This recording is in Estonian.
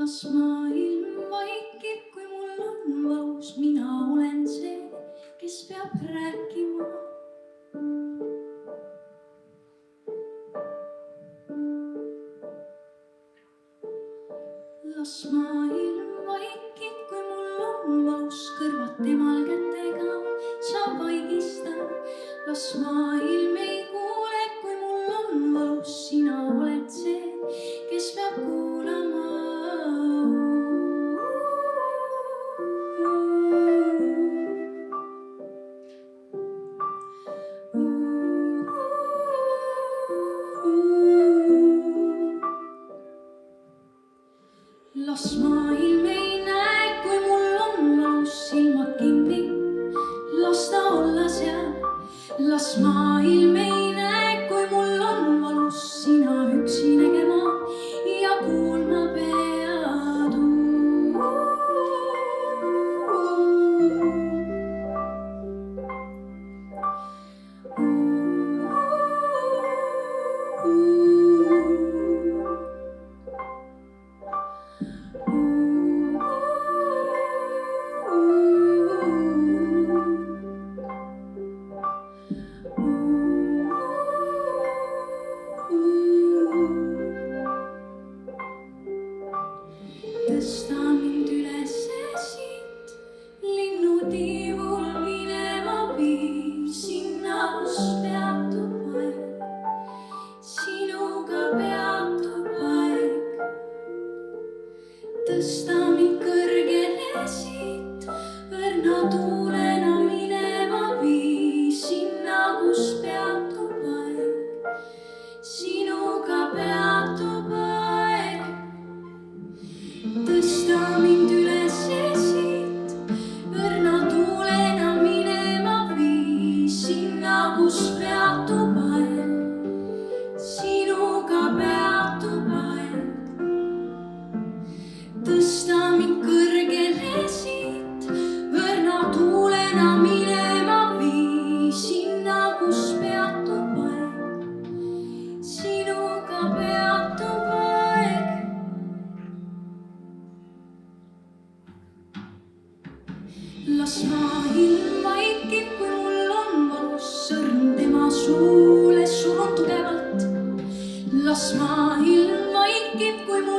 Las maailm vaikib, kui mul on valus, mina olen see, kes peab rääkima. Las maailm vaikib, kui mul on valus, kõrvad temal kätega sa vaigistan. Las maailm ei kuule, kui mul on valus, sina oled see, kes peab kuulama. Las maailm ei näe, kui mul on valus, silmad kinni, las ta olla seal. Las maailm ei näe, kui mul on valus, sina üksi nägema ja kuulma pead. Tõsta mind üles siit, linnutiivul minema viib sinna, kus peatub aeg. Sinuga peatub aeg. Tõsta mind kõrgele siit, õrna tuulena minema viib sinna, kus peatub aeg. Sinuga peatub aeg. Tõsta mind üles siit, õrna tuulena minema vii sinna, kus peatub aeg. Sinuga peatub aeg. Tõsta mind kõrgele siit, õrna tuulena minema vii sinna, kus peatub aeg. Sinuga peatub aeg. Las maailm vaikib, kui mul on valus, sõrm tema suule surun tugevalt. Las maailm vaikib, kui mul